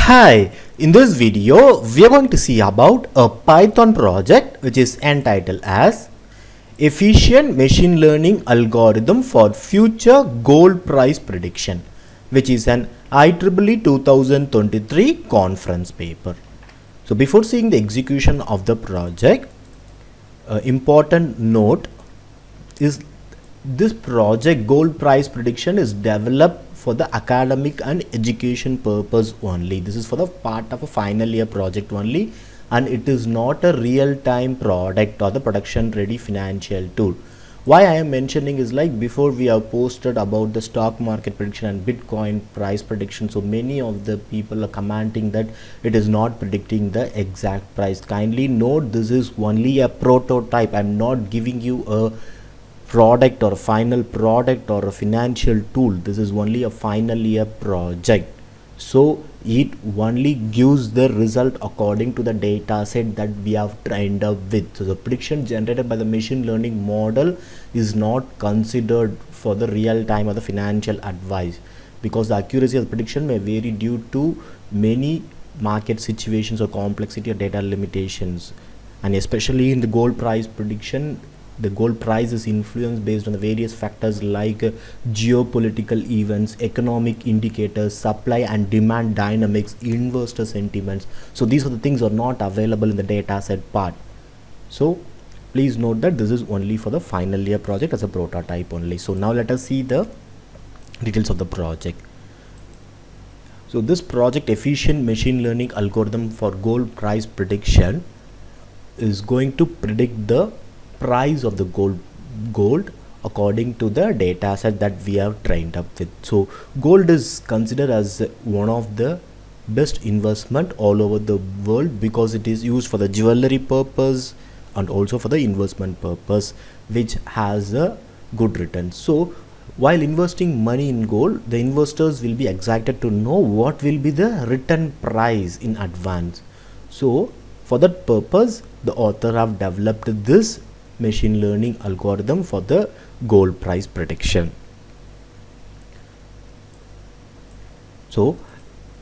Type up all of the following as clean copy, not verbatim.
Hi, in this video we are going to see about a Python project which is entitled as Efficient Machine Learning Algorithm for Future Gold Price Prediction, which is an IEEE 2023 conference paper. So before seeing the execution of the project, important note is this project gold price prediction is developed for the academic and education purpose only. This is for the part of a final year project only, and it is not a real-time product or the production ready financial tool. Why I am mentioning is like before we have posted about the stock market prediction and Bitcoin price prediction, so many of the people are commenting that it is not predicting the exact price. Kindly note, this is only a prototype. I'm not giving you a product or a final product or a financial tool. This is only a final year project, so it only gives the result according to the data set that we have trained up with. So the prediction generated by the machine learning model is not considered for the real time or the financial advice, because the accuracy of the prediction may vary due to many market situations or complexity or data limitations. And especially in the gold price prediction, the gold price is influenced based on the various factors like geopolitical events, economic indicators, supply and demand dynamics, investor sentiments. So these are the things are not available in the data set part. So please note that this is only for the final year project as a prototype only. So now let us see the details of the project. So this project, efficient machine learning algorithm for gold price prediction, is going to predict the price of the gold according to the data set that we have trained up with. So gold is considered as one of the best investment all over the world, because it is used for the jewelry purpose and also for the investment purpose, which has a good return. So while investing money in gold, the investors will be excited to know what will be the return price in advance. So for that purpose, the author have developed this machine learning algorithm for the gold price prediction. So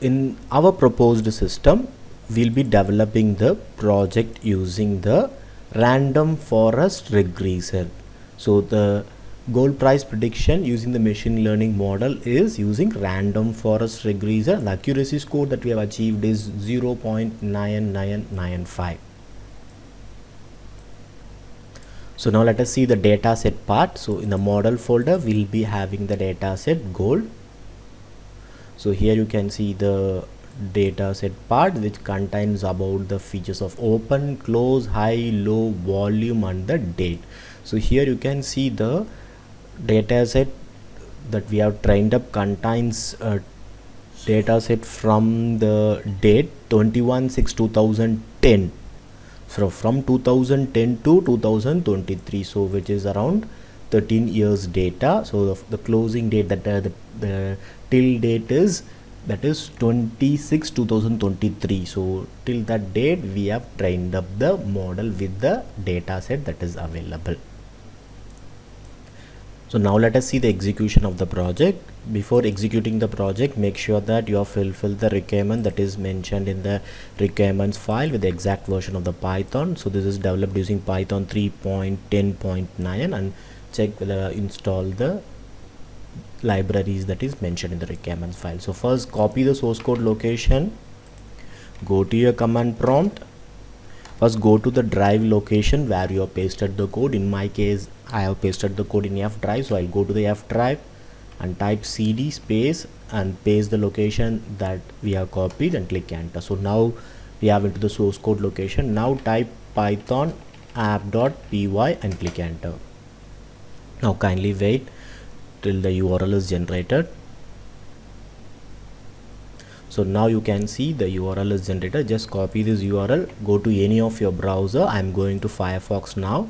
in our proposed system, we'll be developing the project using the random forest regressor. So the gold price prediction using the machine learning model is using random forest regressor. The accuracy score that we have achieved is 0.9995. So now let us see the data set part. So in the model folder, we'll be having the data set gold. So here you can see the data set part, which contains about the features of open, close, high, low, volume and the date. So here you can see the data set that we have trained up contains a data set from the date 21/6/2010. So from 2010 to 2023, so which is around 13 years data. So the closing date that the till date is, that is 26/2023. So till that date we have trained up the model with the data set that is available. So now let us see the execution of the project. Before executing the project, make sure that you have fulfilled the requirement that is mentioned in the requirements file with the exact version of the Python. So this is developed using Python 3.10.9, and check install the libraries that is mentioned in the requirements file. So first copy the source code location, go to your command prompt. First go to the drive location where you have pasted the code. In my case, I have pasted the code in F drive, so I'll go to the F drive and type cd space and paste the location that we have copied and click enter. So now we have into the source code location. Now type python app.py and click enter. Now kindly wait till the URL is generated. So now you can see the URL is generated. Just copy this URL, go to any of your browser. I'm going to Firefox now.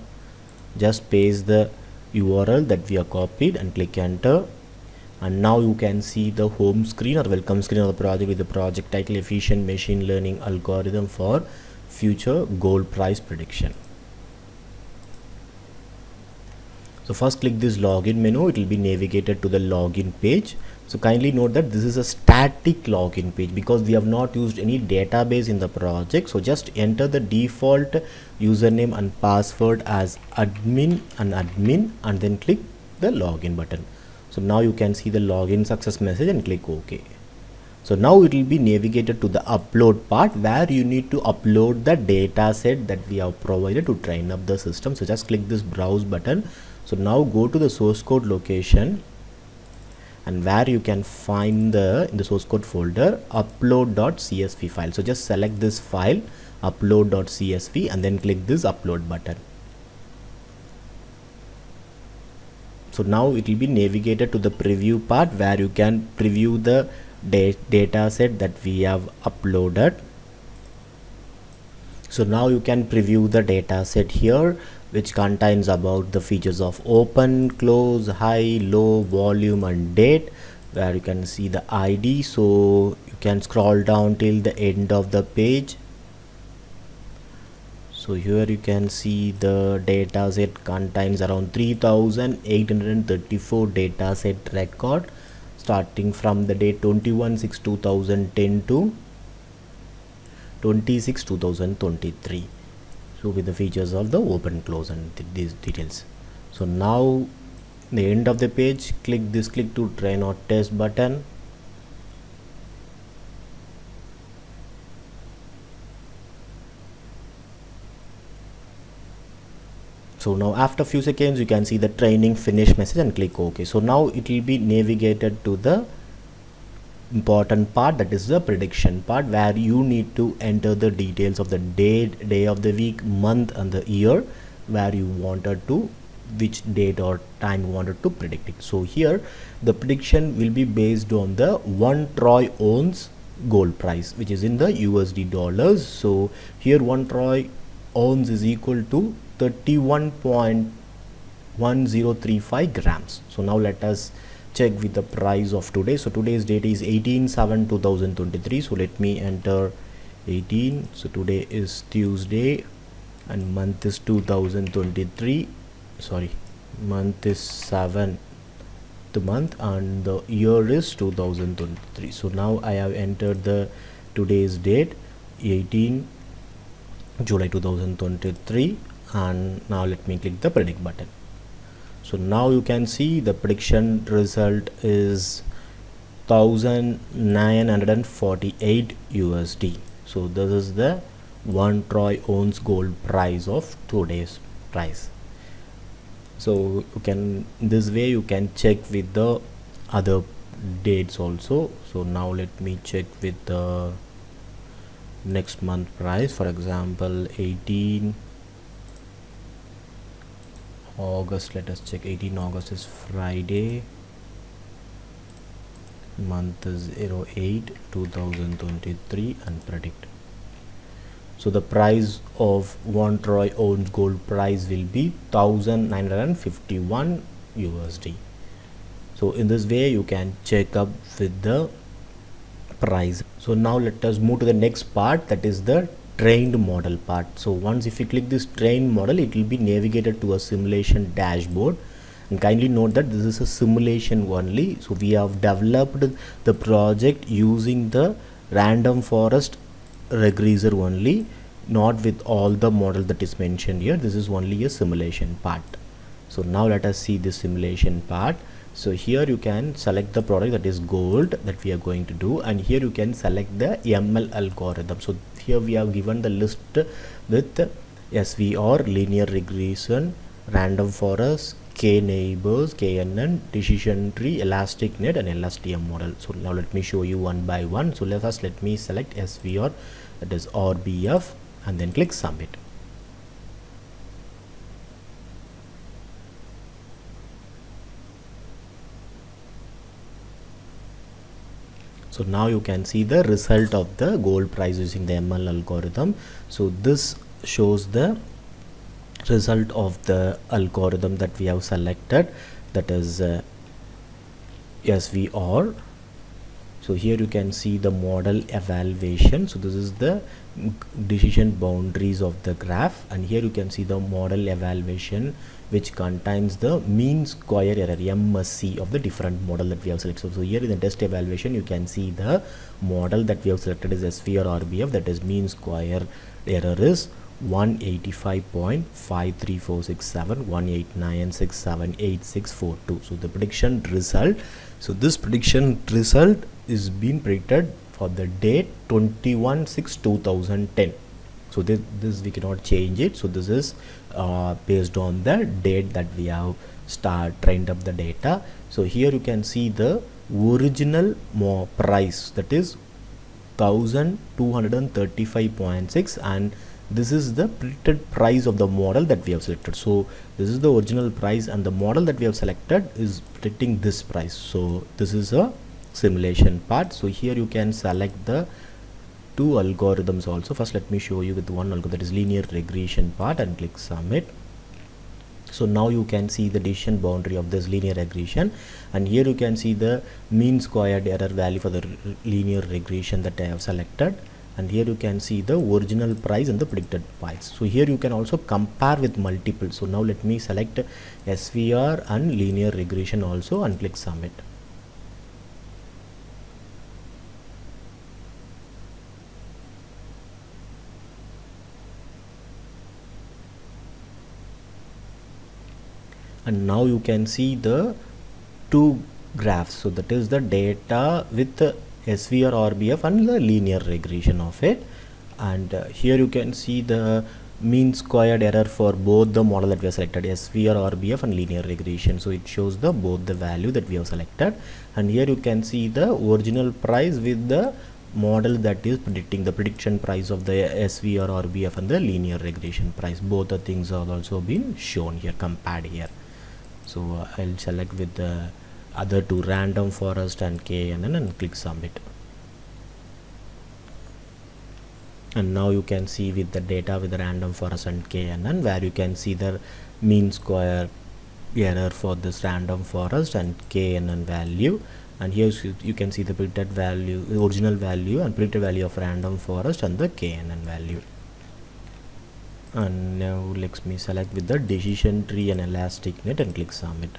Just paste the URL that we have copied and click enter. And now you can see the home screen or welcome screen of the project with the project title, efficient machine learning algorithm for future gold price prediction. So first click this login menu. It will be navigated to the login page. So kindly note that this is a static login page because we have not used any database in the project. So just enter the default username and password as admin and then click the login button. So now you can see the login success message and click OK. So now it will be navigated to the upload part where you need to upload the data set that we have provided to train up the system. So just click this browse button. So now go to the source code location, and where you can find in the source code folder upload.csv file. So just select this file upload.csv and then click this upload button. So now it will be navigated to the preview part where you can preview the data set that we have uploaded. So now you can preview the data set here, which contains about the features of open, close, high, low, volume and date, where you can see the ID. So you can scroll down till the end of the page. So here you can see the data set contains around 3834 data set record starting from the date 21/6/2010 to 26/2023. So with the features of the open, close and these details. So now the end of the page, click to train or test button. So now after few seconds you can see the training finish message and click OK. So now it will be navigated to the important part, that is the prediction part, where you need to enter the details of the day of the week, month and the year where you wanted to, which date or time you wanted to predict it. So here the prediction will be based on the 1 troy ounce gold price, which is in the USD dollars. So here 1 troy ounce is equal to 31.1035 grams. So now let us check with the price of today. So today's date is 18/7/2023. So let me enter 18. So today is Tuesday and month is 2023. Sorry, month is 7th month and the year is 2023. So now I have entered the today's date 18 July 2023, and now let me click the predict button. So now you can see the prediction result is 1948 USD. So this is the 1 troy ounce gold price of today's price. So you can, this way you can check with the other dates also. So now let me check with the next month price. For example, 18 August, let us check. 18 August is Friday, month is 08/2023 and predict. So the price of 1 troy ounce gold price will be 1951 USD. So in this way you can check up with the price. So now let us move to the next part, that is the trained model part. So once if you click this trained model, it will be navigated to a simulation dashboard, and kindly note that this is a simulation only. So we have developed the project using the random forest regressor only, not with all the model that is mentioned here. This is only a simulation part. So now let us see the simulation part. So here you can select the product, that is gold, that we are going to do, and here you can select the ML algorithm. So here we have given the list with SVR, linear regression, random forest, K neighbors, KNN, decision tree, elastic net and LSTM model. So now let me show you one by one. So let me select SVR, that is RBF, and then click submit. So now you can see the result of the gold price using the ML algorithm. So this shows the result of the algorithm that we have selected, that is SVR, So here you can see the model evaluation. So this is the decision boundaries of the graph, and here you can see the model evaluation, which contains the mean square error MSE of the different model that we have selected. So here in the test evaluation you can see the model that we have selected is SV or RBF, that is mean square error is 185.53467, 189678642. So the prediction result, so this prediction result is being predicted for the date 21/6/2010. So this we cannot change it. So this is based on the date that we have trained up the data. So here you can see the original price, that is 1235.6, and this is the predicted price of the model that we have selected. So this is the original price, and the model that we have selected is predicting this price. So this is a simulation part. So here you can select the two algorithms also. First let me show you with one algorithm, that is linear regression part, and click submit. So now you can see the decision boundary of this linear regression, and here you can see the mean squared error value for the linear regression that I have selected, and here you can see the original price and the predicted price. So here you can also compare with multiple. So now let me select SVR and linear regression also, and click submit. And now you can see the two graphs. So that is the data with the SVR RBF and the linear regression of it, and here you can see the mean squared error for both the model that we have selected, SVR RBF and linear regression. So it shows the both the value that we have selected, and here you can see the original price with the model that is predicting the prediction price of the SVR RBF and the linear regression price. Both the things are also been shown here, compared here. So I'll select with the other two, random forest and KNN, and click submit. And now you can see with the data with the random forest and KNN, where you can see the mean square error for this random forest and KNN value, and here you can see the predicted value, the original value and predicted value of random forest and the KNN value. And now let me select with the decision tree and elastic net, and click submit.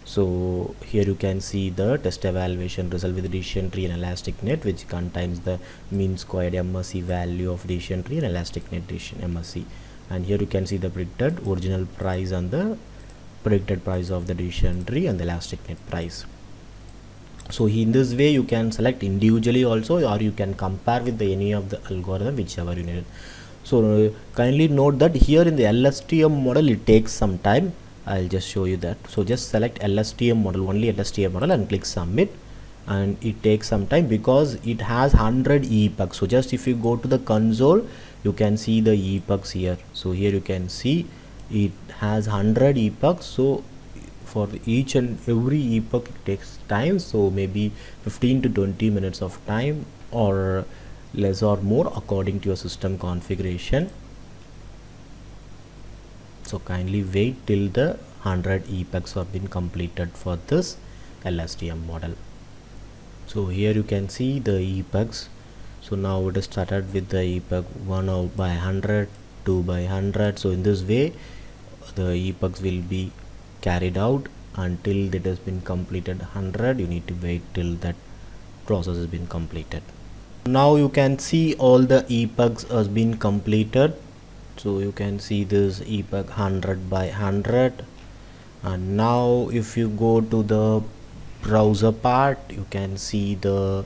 So here you can see the test evaluation result with the decision tree and elastic net, which contains the mean squared MSE value of decision tree and elastic net decision MSE, and here you can see the predicted original price and the predicted price of the decision tree and the elastic net price. So in this way you can select individually also, or you can compare with any of the algorithm, whichever you need. So kindly note that here in the LSTM model it takes some time. I'll just show you that. So just select LSTM model, only LSTM model, and click submit, and it takes some time because it has 100 epochs. So just if you go to the console, you can see the epochs here. So here you can see it has 100 epochs. So for each and every epoch it takes time, so maybe 15 to 20 minutes of time, or less or more according to your system configuration. So kindly wait till the 100 epochs have been completed for this LSTM model. So here you can see the epochs. So now it is started with the epoch 1 by 100, 2 by 100. So in this way the epochs will be carried out until it has been completed 100. You need to wait till that process has been completed. Now you can see all the epochs has been completed. So you can see this epoch 100 by 100, and now if you go to the browser part, you can see the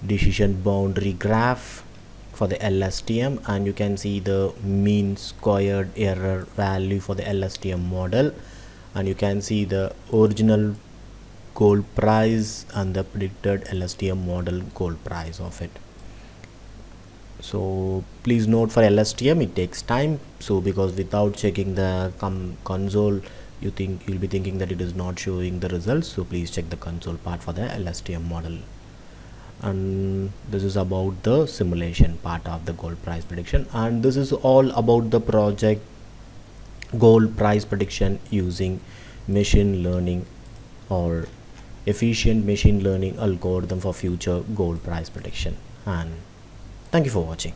decision boundary graph for the LSTM, and you can see the mean squared error value for the LSTM model, and you can see the original gold price and the predicted LSTM model gold price of it. So please note, for LSTM it takes time, so because without checking the console you'll be thinking that it is not showing the results. So please check the console part for the LSTM model. And this is about the simulation part of the gold price prediction, and this is all about the project gold price prediction using machine learning or efficient machine learning algorithm for future gold price prediction. And thank you for watching.